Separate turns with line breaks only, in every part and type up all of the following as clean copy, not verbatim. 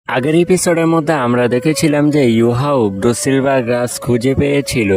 আগের এপিসোডের মধ্যে আমরা দেখেছিলাম যে ইউহাও ব্রুসিলভার গাছ খুঁজে পেয়েছিল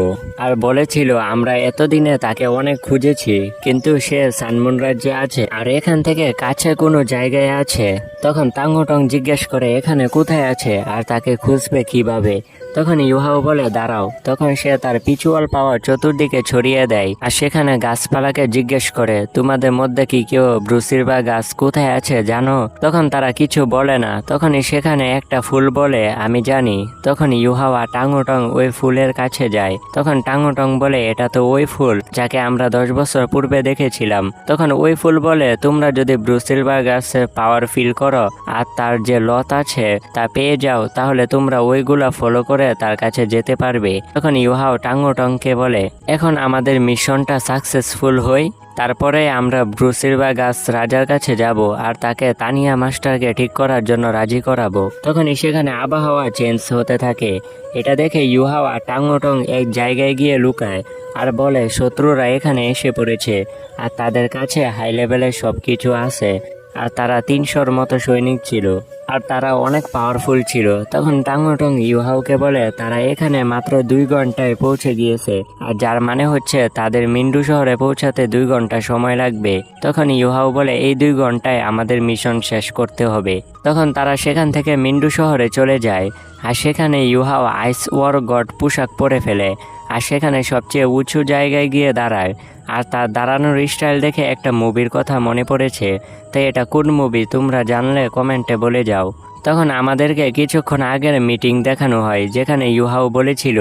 আর বলেছিল আমরা এতদিনে তাকে অনেক খুঁজেছি, কিন্তু সে সানমুন রাজ্যে আছে আর এখান থেকে কাছে কোনো জায়গায় আছে। তখন তাঙ্গটং জিজ্ঞেস করে এখানে কোথায় আছে আর তাকে খুঁজবে কিভাবে। তখন ইউহাও বলে দাঁড়াও। তখন সে তার পিছুয়াল পাওয়ার চতুর্দিকে ছড়িয়ে দেয় আর সেখানে গাছপালাকে জিজ্ঞেস করে তোমাদের মধ্যে কি কেউ ব্রুসিলভা গাছ কোথায় আছে জানো? তখন তারা কিছু বলে না। তখনই সেখানে একটা ফুল বলে আমি জানি। তখন ইউহাওয়া টাঙ্গুটং ওই ফুলের কাছে যায়। তখন টাঙ্গুটং বলে এটা তো ওই ফুল যাকে আমরা 10 বছর পূর্বে দেখেছিলাম। তখন ওই ফুল বলে তোমরা যদি ব্রুসিলভা গাছের পাওয়ার ফিল করো আর তার যে লত আছে তা পেয়ে যাও, তাহলে তোমরা ওইগুলা ফলো করে তার কাছে যেতে পারবে। তখন ইউহাও টাঙ্গুটংকে বলে এখন আমাদের মিশনটা সাকসেসফুল হই, তারপরে আমরা ব্রুসিলভা গাছ রাজার কাছে যাব আর তাকে তানিয়া মাস্টারকে ঠিক করার জন্য রাজি করাবো। তখনই সেখানে আবহাওয়া চেঞ্জ হতে থাকে। এটা দেখে ইউহাওয়া টাঙ্গুটং এক জায়গায় গিয়ে লুকায় আর বলে শত্রুরা এখানে এসে পড়েছে আর তাদের কাছে হাই লেভেলের সব কিছু আছে আর তারা 300-র মতো সৈনিক ছিল আর তারা অনেক পাওয়ারফুল ছিল। তখন টাঙ্গুটং ইউহাওকে বলে তারা এখানে মাত্র 2 ঘন্টায় পৌঁছে গিয়েছে আর যার মানে হচ্ছে তাদের মিন্ডু শহরে পৌঁছাতে 2 ঘন্টা সময় লাগবে। তখন ইউহাও বলে এই 2 ঘন্টায় আমাদের মিশন শেষ করতে হবে। তখন তারা সেখান থেকে মিন্ডু শহরে চলে যায় আর সেখানে ইউহাও আইস ওয়ার গড পোশাক পরে ফেলে আর সেখানে সবচেয়ে উঁচু জায়গায় গিয়ে দাঁড়ায়। আর তার দাঁড়ানোর স্টাইল দেখে একটা মুভির কথা মনে পড়েছে, তাই এটা কোন মুভি তোমরা জানলে কমেন্টে বলে যাও। তখন আমাদেরকে কিছুক্ষণ আগের মিটিং দেখানো হয় যেখানে ইউহাও বলেছিল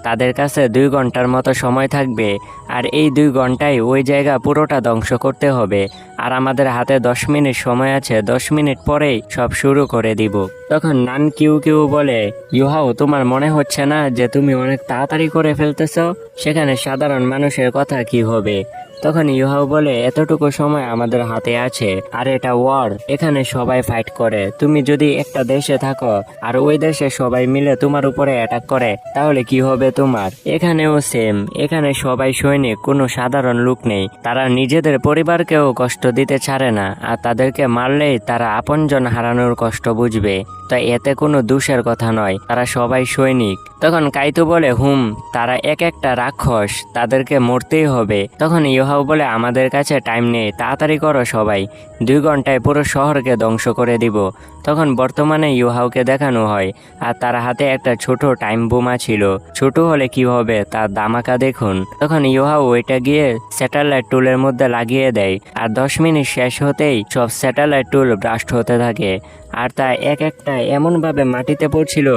তাদের কাছে 2 ঘন্টার মতো সময় থাকবে আর এই 2 ঘন্টায় ওই জায়গা পুরোটা ধ্বংস করতে হবে আর আমাদের হাতে 10 মিনিট সময় আছে, 10 মিনিট পরেই সব শুরু করে দিব। তখন নান কিউ কিউ বলে ইউহাও তোমার মনে হচ্ছে না যে তুমি অনেক তাড়াতাড়ি করে ফেলতেছ? সেখানে সাধারণ মানুষের কথা কি হবে? তখন ইউহাও বলে এতটুকু সময় আমাদের হাতে আছে আর এটা ওয়ার, এখানে সবাই ফাইট করে। তুমি যদি একটা দেশে থাকো আর ওই দেশে সবাই মিলে তোমার উপরে অ্যাটাক করে তাহলে কি হবে তোমার? এখানেও সেম, এখানে সবাই সৈনিক, কোনো সাধারণ লোক নেই। তারা নিজেদের পরিবারকেও কষ্ট দিতে ছাড়ে না আর তাদেরকে মারলেই তারা আপনজন হারানোর কষ্ট বুঝবে। তাই এতে কোনো দোষের কথা নয়, তারা সবাই সৈনিক। তখন কাইতো বলে তারা এক একটা রাক্ষস, তাদেরকে মরতেই হবে। তখন ইউহাও বলে আমাদের কাছে টাইম নেই, তাড়াতাড়ি করো সবাই, 2 ঘন্টায় পুরো শহরকে ধ্বংস করে দিব। তখন বর্তমানে ইউহাওকে দেখানো হয় আর তার হাতে একটা ছোট টাইম বোমা ছিল। ছোট হলে কি হবে তার দামাকা দেখুন। তখন ইউহাও ওইটা গিয়ে স্যাটেলাইট টুলের মধ্যে লাগিয়ে দেয় আর 10 মিনিট শেষ হতেই সব স্যাটেলাইট টুল ব্রাস্ট হতে থাকে আর তা এক একটা এমনভাবে মাটিতে পড়ছিল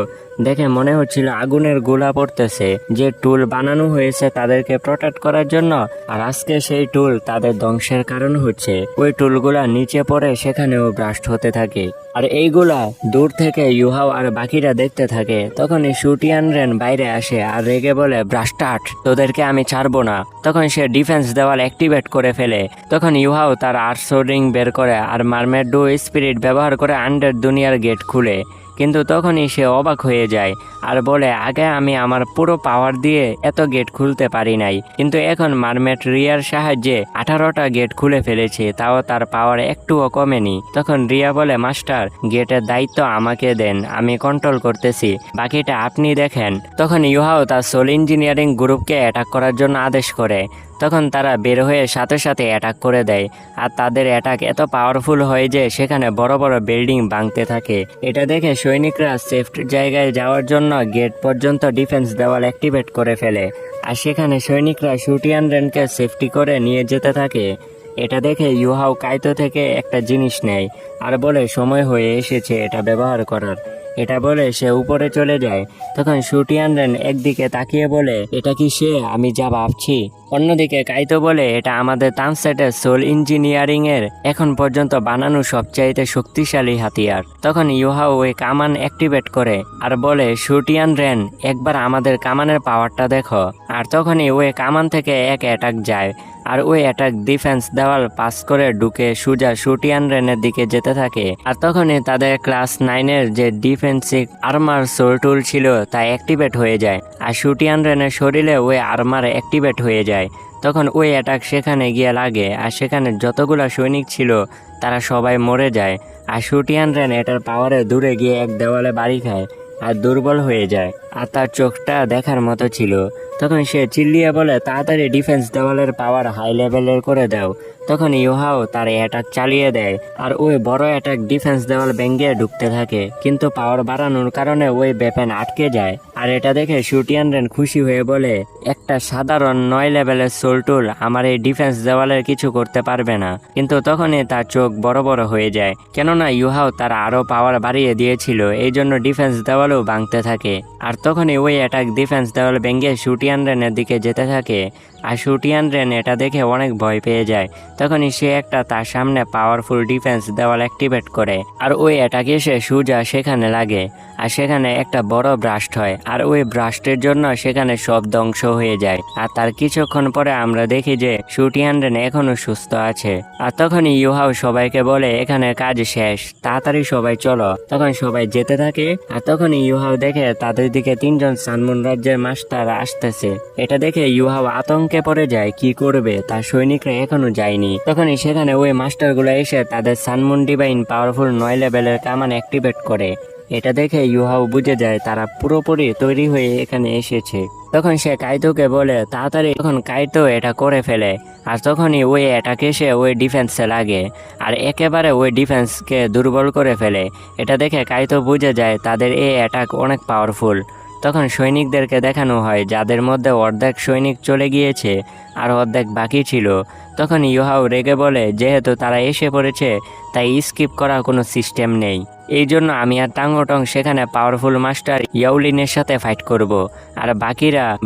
দেখে মনে হচ্ছিল আগুনের গোলা পড়তেছে। যে টুল বানানো হয়েছে তাদেরকে প্রোটেক্ট করার জন্য আর আজকে সেই টুল তাদের ধ্বংসের কারণ হচ্ছে। ওই টুলগুলা নিচে পড়ে সেখানেও ব্রাস্ট হতে থাকে আর এইগুলা দূর থেকে ইউহাও আর বাকিরা দেখতে থাকে। তখন এই শুটিয়ান রেন বাইরে আসে আর রেগে বলে ব্রাস্টার্ড, তোদেরকে আমি ছাড়বো না। তখন সে ডিফেন্স দেওয়াল অ্যাক্টিভেট করে ফেলে। তখন ইউহাও তার আর্টসোডিং বের করে আর মারমেড ডু স্পিরিট ব্যবহার করে আন্ডার দুনিয়ার গেট খুলে। কিন্তু তখনই সে অবাক হয়ে যায় আর বলে আগে আমি আমার পুরো পাওয়ার দিয়ে এত গেট খুলতে পারি নাই, কিন্তু এখন মারমেড রিয়ার সাহায্যে 18টা গেট খুলে ফেলেছে, তাও তার পাওয়ার একটুও কমেনি। তখন রিয়া বলে মাস্টার গেটের দায়িত্ব আমাকে দেন, আমি কন্ট্রোল করতেছি, বাকিটা আপনি দেখেন। তখন ইউহাও তার সোল ইঞ্জিনিয়ারিং গ্রুপকে অ্যাটাক করার জন্য আদেশ করে। তখন তারা বের হয়ে সাথে সাথে অ্যাটাক করে দেয় আর তাদের অ্যাটাক এত পাওয়ারফুল হয় যে সেখানে বড় বড় বিল্ডিং ভাঙতে থাকে। এটা দেখে সৈনিকরা সেফ জায়গায় যাওয়ার জন্য গেট পর্যন্ত ডিফেন্স দেওয়াল অ্যাক্টিভেট করে ফেলে আর সেখানে সৈনিকরা শুটিয়ান রেনকে সেফটি করে নিয়ে যেতে থাকে। এটা দেখে ইউহাও কাইতো থেকে একটা জিনিস নেয় আর বলে সময় হয়ে এসেছে এটা ব্যবহার করার। এটা বলে সে উপরে চলে যায়। তখন শুটিয়ান রেন একদিকে তাকিয়ে বলে এটা কি সে আমি যা ভাবছি? অন্যদিকে কাইতো বলে এটা আমাদের তানসেটের সোল ইঞ্জিনিয়ারিং এর এখন পর্যন্ত বানানো সবচাইতে শক্তিশালী হাতিয়ার। তখন ইউহাও ওই কামান অ্যাক্টিভেট করে আর বলে শুটিয়ান রেন একবার আমাদের কামানের পাওয়ারটা দেখো। আর তখনই ওই কামান থেকে এক অ্যাটাক যায় আর ওই অ্যাটাক ডিফেন্স দেওয়াল পাস করে ঢুকে সুজা শুটিয়ান রেনের দিকে যেতে থাকে। আর তখনই তাদের ক্লাস 9-এর যে ডিফেন্সিভ আর্মার সোল টুল ছিল তা অ্যাক্টিভেট হয়ে যায় আর শুটিয়ান রেনের শরীরে ওই আর্মার অ্যাক্টিভেট হয়ে যায়। তখন ওই অ্যাটাক সেখানে গিয়ে লাগে আর সেখানে যতগুলা সৈনিক ছিল তারা সবাই মরে যায় আর শুটিয়ান রেন এটার পাওয়ারে দূরে গিয়ে এক দেওয়ালে বাড়ি খায় আর দুর্বল হয়ে যায়। আর তার চোখটা দেখার মতো ছিল। তখন সে চিল্লিয়ে বলে, তাড়াতাড়ি ডিফেন্স দেওয়ালের পাওয়ার হাই লেভেলের করে দাও। তখন ইউহাও তার অ্যাটাক চালিয়ে দেয় আর ওই বড় অ্যাটাক ডিফেন্স দেওয়াল ভেঙে ঢুকতে থাকে, কিন্তু পাওয়ার বাড়ানোর কারণে ওই ওয়েপন আটকে যায়। আর এটা দেখে শুটিয়ান রেন খুশি হয়ে বলে, একটা সাধারণ 9 লেভেলের সোল টুল আমার এই ডিফেন্স দেওয়ালের কিছু করতে পারবে না। কিন্তু তখনই তার চোখ বড় বড় হয়ে যায়, কেননা ইউহাও তার আরো পাওয়ার বাড়িয়ে দিয়েছিল, এই জন্য ডিফেন্স দেওয়ালও ভাঙতে থাকে। আর তখনই ওই অ্যাটাক ডিফেন্স দেওয়াল ভেঙে শুটিয়ান রেনের দিকে যেতে থাকে। আর শুটিয়ান রেন এটা দেখে অনেক ভয় পেয়ে যায়। তখনই সে একটা তার সামনে পাওয়ারফুল ডিফেন্স দেওয়াল অ্যাক্টিভেট করে আর ওই অ্যাটাক এসে সোজা সেখানে লাগে। আর সেখানে একটা বড় ব্রাস্ট হয় আর ওই ব্রাস্টের জন্য সেখানে সব ধ্বংস হয়ে যায়। আর তার কিছুক্ষণ পরে আমরা দেখি যে শুটিয়ান রেন এখনো সুস্থ আছে। আর তখনই ইউহাও সবাইকে বলে, এখানে কাজ শেষ, তাড়াতাড়ি সবাই চলো। তখন সবাই যেতে থাকে। আর তখনই ইউহাও দেখে তাদের দিকে 3 জন সানমুন রাজ্যের মাস্টার আসতেছে। এটা দেখে ইউহাও আতঙ্কে পড়ে যায়, কি করবে, তার সৈনিকরা এখনো যায়নি। তখনই সেখানে ওই মাস্টারগুলো এসে তাদের সানমুন ডিভাইন পাওয়ারফুল 9 লেভেলের কামান অ্যাক্টিভেট করে। এটা দেখে ইউহাও বুঝে যায় তারা পুরোপুরি তৈরি হয়ে এখানে এসেছে। তখন সে কাইতোকে বলে তাড়াতাড়ি, তখন কাইতো এটা করে ফেলে। আর তখনই ওই অ্যাটাক এসে ওই ডিফেন্সে লাগে আর একেবারে ওই ডিফেন্সকে দুর্বল করে ফেলে। এটা দেখে কাইতো বুঝে যায় তাদের এই অ্যাটাক অনেক পাওয়ারফুল। তখন সৈনিকদেরকে দেখানো হয় যাদের মধ্যে অর্ধেক সৈনিক চলে গিয়েছে আর অর্ধেক বাকি ছিল। তখন ইউহাও রেগে বলে, যেহেতু তারা এসে পড়েছে তাই স্কিপ করার কোনো সিস্টেম নেই, এই জন্য আমি আর টাঙ্গটং সেখানে পাওয়ারফুল মাস্টার ইয়াউলিনের সাথে ফাইট করব আর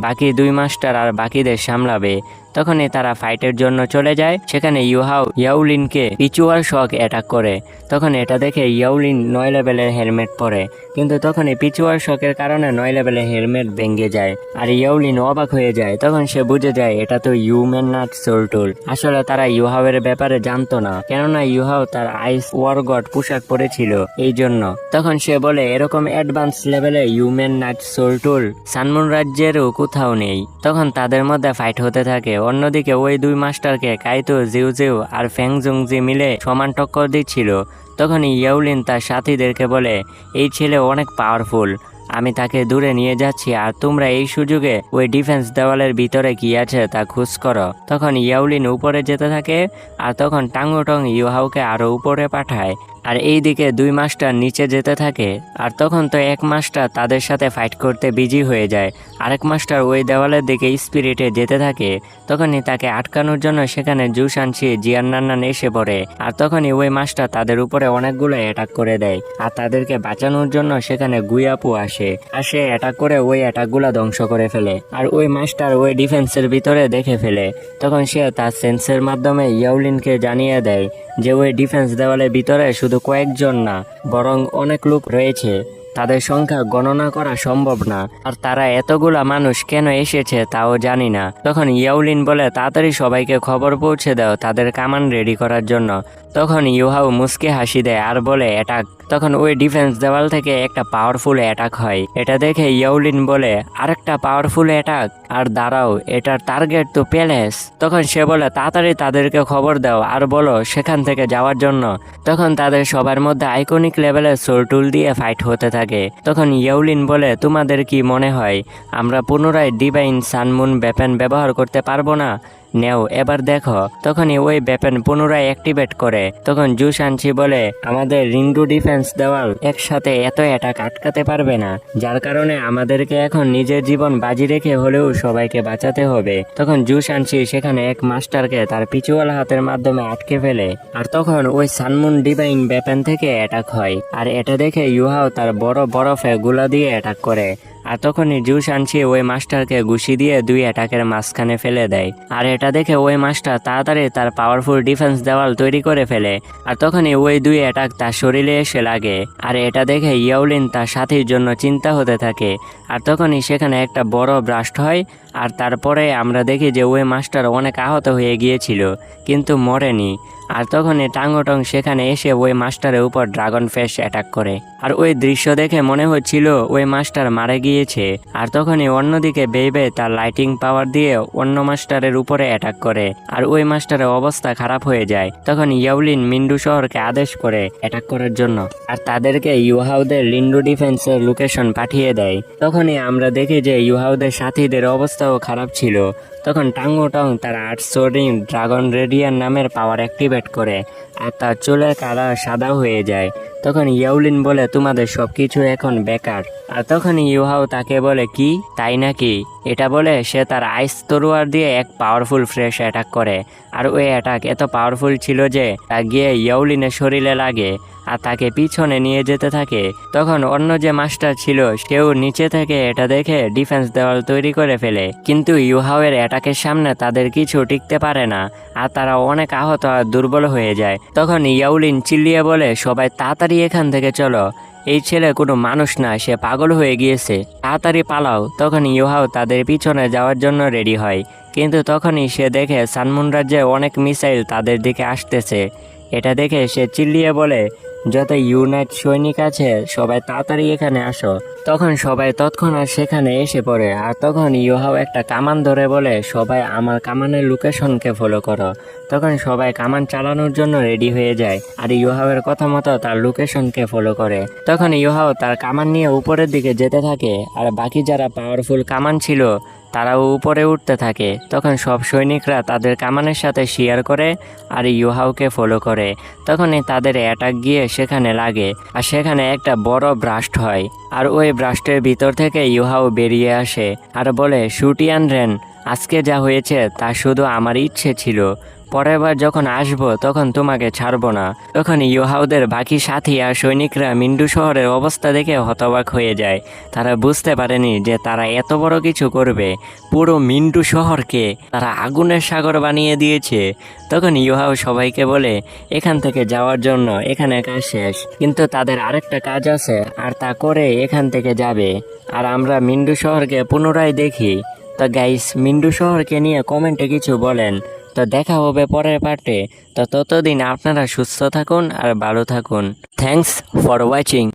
বাকি 2 মাস্টার আর বাকিদের সামলাবে। তখনই তারা ফাইটের জন্য চলে যায়। সেখানে ইউহাও ইয়াউলিনকে পিচুয়ার শক অ্যাটাক করে। তখন এটা দেখে ইয়াউলিন 9 লেভেলের হেলমেট পরে, কিন্তু তখনই পিচুয়ার শকের কারণে 9 লেভেলের হেলমেট ভেঙে যায় আর ইয়াউলিন অবাক হয়ে যায়। তখন সে বুঝে যায় এটা তো ইউম্যান নাট সোল টুল। আসলে তারা ইউহাওয়ের ব্যাপারে জানতো না, কেননা ইউহাও তার আইস ওয়ার গড পোশাক পরেছিল, এই জন্য। তখন সে বলে, এরকম অ্যাডভান্স লেভেলে হিউম্যান নাইট সোল টুল সানমুন রাজ্যেরও কোথাও নেই। তখন তাদের মধ্যে ফাইট হতে থাকে। অন্যদিকে ওই 2 মাস্টারকে কাইতো, জিউ আর ফ্যাংজুংজি মিলে সমান টক্কর দিচ্ছিল। তখন ইয়াউলিন তার সাথীদেরকে বলে, এই ছেলে অনেক পাওয়ারফুল, আমি তাকে দূরে নিয়ে যাচ্ছি আর তোমরা এই সুযোগে ওই ডিফেন্স দেওয়ালের ভিতরে কি আছে তা খোঁজ করো। তখন ইয়াউলিন উপরে যেতে থাকে আর তখন টাঙ্গুটং ইউহাওকে আরো উপরে পাঠায় আর এই দিকে 2 মাস্টার নিচে যেতে থাকে। আর তখন তো এক মাস্টার তাদের সাথে ফাইট করতে বিজি হয়ে যায়, আরেক মাস্টার ওই দেওয়ালের দিকে স্পিরিটে যেতে থাকে। তখনই তাকে আটকানোর জন্য সেখানে জুসানশি জিয়ান্নান্নান এসে পড়ে আর তখনই ওই মাস্টার তাদের উপরে অনেকগুলো অ্যাটাক করে দেয় আর তাদেরকে বাঁচানোর জন্য সেখানে গুয়াপু আসে অ্যাটাক করে ওই অ্যাটাকগুলো ধ্বংস করে ফেলে। আর ওই মাস্টার ওই ডিফেন্সের ভিতরে দেখে ফেলে। তখন সে তার সেন্সের মাধ্যমে ইয়াউলিনকে জানিয়ে দেয় যে ওই ডিফেন্স দেওয়ালের ভিতরে শুধু কয়েকজন না, বরং অনেক লোক রয়েছে, তাদের সংখ্যা গণনা করা সম্ভব না, আর তারা এতগুলা মানুষ কেন এসেছে তাও জানি না। তখন ইয়াউলিন বলে, তাড়াতাড়ি সবাইকে খবর পৌঁছে দাও তাদের কামান রেডি করার জন্য। তখন ইউহাও মুস্কে হাসি দেয় আর বলে, অ্যাটাক। তখন ওই ডিফেন্স দেওয়াল থেকে একটা পাওয়ারফুল অ্যাটাক হয়। এটা দেখে ইয়াউলিন বলে, আরেকটা পাওয়ারফুল অ্যাটাক, আর দাঁড়াও, এটার টার্গেট তো প্যালেস। তখন সে বলে, তাড়াতাড়ি তাদেরকে খবর দাও আর বলো সেখান থেকে যাওয়ার জন্য। তখন তাদের সবার মধ্যে আইকনিক লেভেলের সোল টুল দিয়ে ফাইট হতে থাকে। তখন ইয়াউলিন বলে, তোমাদের কি মনে হয় আমরা পুনরায় ডিভাইন সানমুন ওয়েপন ব্যবহার করতে পারবো না? নেও এবার দেখো। তখনই ওই ওয়েপন পুনরায় অ্যাক্টিভেট করে। তখন জুসানশি বলে, আমাদের রিন্ডু ডিফেন্স দেওয়াল একসাথে এত অ্যাটাক আটকাতে পারবে না, যার কারণে আমাদেরকে এখন নিজের জীবন বাজি রেখে হলেও সবাইকে বাঁচাতে হবে। তখন জুসানশি সেখানে এক মাস্টারকে তার পিছুয়ালা হাতের মাধ্যমে আটকে ফেলে আর তখন ওই সানমুন ডিভাইন ওয়েপন থেকে অ্যাটাক হয়। আর এটা দেখে ইউহাও তার বড় বরফে গুলা দিয়ে অ্যাটাক করে। আর তখনই জুসানশি ওই মাস্টারকে ঘুষি দিয়ে 2 অ্যাটাকের মাঝখানে ফেলে দেয়। আর এটা দেখে ওই মাস্টার তাড়াতাড়ি তার পাওয়ারফুল ডিফেন্স দেওয়াল তৈরি করে ফেলে। আর তখনই ওই 2 অ্যাটাক তার শরীরে এসে লাগে। আর এটা দেখে ইয়াউলিন তার সাথীর জন্য চিন্তা হতে থাকে। আর তখনই সেখানে একটা বড় ব্রাস্ট হয় আর তারপরে আমরা দেখি যে ওই মাস্টার অনেক আহত হয়ে গিয়েছিল কিন্তু মরেনি। আর তখনই টাঙ্গটং সেখানে এসে ওই মাস্টারের উপর ড্রাগন ফিশ অ্যাটাক করে। আর ওই দৃশ্য দেখে মনে হচ্ছিল ওই মাস্টার মারা গিয়েছে। আর তখনই অন্যদিকে বেইবে তার লাইটিং পাওয়ার দিয়ে অন্য মাস্টারের উপরে অ্যাটাক করে। আর ওই মাস্টারের অবস্থা খারাপ হয়ে যায়। তখন ইয়াওলিন মিন্ডু শহরকে আদেশ করে অ্যাটাক করার জন্য। আর তাদেরকে ইউহাওদের লিন্ডু ডিফেন্সের লোকেশন পাঠিয়ে দেয়। তখনই আমরা দেখি যে ইউহাওদের সাথীদের অবস্থাও খারাপ ছিল। তখন টাঙ্গটং তার 800 রিং ড্রাগন রেডিয়ান নামের পাওয়ার অ্যাক্টিভেট করে। আর তার চুলের কালার সাদা হয়ে যায়। তখন ইয়াওলিন বলে তোমাদের সবকিছু এখন বেকার। আর তখন ইউহাও তাকে বলে কি তাই নাকি, এটা বলে সে তার আইস তরোয়ার দিয়ে এক পাওয়ারফুল ফ্রেশ অ্যাটাক করে। আর ওই অ্যাটাক এত পাওয়ারফুল ছিল যে তা গিয়ে ইয়াওলিনের শরীরে লাগে আর তাকে পিছনে নিয়ে যেতে থাকে। তখন অন্য যে মাস্টার ছিল সেও নিচে থেকে এটা দেখে ডিফেন্স দেওয়াল তৈরি করে ফেলে, কিন্তু ইউহাওয়ের অ্যাটাকের সামনে তাদের কিছু টিকতে পারে না। আর তারা অনেক আহত আর দুর্বল হয়ে যায়। তখন ইয়াওলিন চিল্লিয়ে বলে সবাই তাড়াতাড়ি এখান থেকে চলো, এই ছেলে কোনো মানুষ না, সে পাগল হয়ে গিয়েছে, তাড়াতাড়ি পালাও। তখন ইউহাও তাদের পিছনে যাওয়ার জন্য রেডি হয়, কিন্তু তখনই সে দেখে সানমুন রাজ্যে অনেক মিসাইল তাদের দিকে আসতেছে। এটা দেখে সে চিল্লিয়ে বলে যত ইউনাইট সৈনিক আছে সবাই তাড়াতাড়ি এখানে আসো। তখন সবাই তৎক্ষণাৎ সেখানে এসে পড়ে। আর তখন ইউহাও একটা কামান ধরে বলে সবাই আমার কামানের লোকেশনকে ফলো করো। তখন সবাই কামান চালানোর জন্য রেডি হয়ে যায় আর ইউহাওয়ের কথা মতো তার লোকেশনকে ফলো করে। তখন ইউহাও তার কামান নিয়ে উপরের দিকে যেতে থাকে আর বাকি যারা পাওয়ারফুল কামান ছিল তারাও উপরে উঠতে থাকে। তখন সব সৈনিকরা তাদের কামানের সাথে শেয়ার করে আর ইউহাওকে ফলো করে। তখনই তাদের অ্যাটাক গিয়ে সেখানে লাগে আর সেখানে একটা বড় ব্রাস্ট হয়। আর ওই ব্রাস্টের ভিতর থেকে ইউহাও বেরিয়ে আসে আর বলে শুটিয়ান রেন, আজকে যা হয়েছে তা শুধু আমার ইচ্ছে ছিল, পরের বার যখন আসবো তখন তোমাকে ছাড়বো না। তখন ইউহাওদের বাকি সাথী আর সৈনিকরা মিন্ডু শহরের অবস্থা দেখে হতবাক হয়ে যায়। তারা বুঝতে পারেনি যে তারা এত বড় কিছু করবে, পুরো মিন্ডু শহরকে তারা আগুনের সাগর বানিয়ে দিয়েছে। তখন ইউহাও সবাইকে বলে এখান থেকে যাওয়ার জন্য, এখানে কাজ শেষ, কিন্তু তাদের আরেকটা কাজ আছে আর তা করে এখান থেকে যাবে আর আমরা মিন্ডু শহরকে পুনরায় দেখি। তো গাইস, মিন্ডু শহরকে নিয়ে কমেন্টে কিছু বলেন। তো দেখা হবে পরের পার্টে। তো ততদিন আপনারা সুস্থ থাকুন আর ভালো থাকুন। Thanks for watching.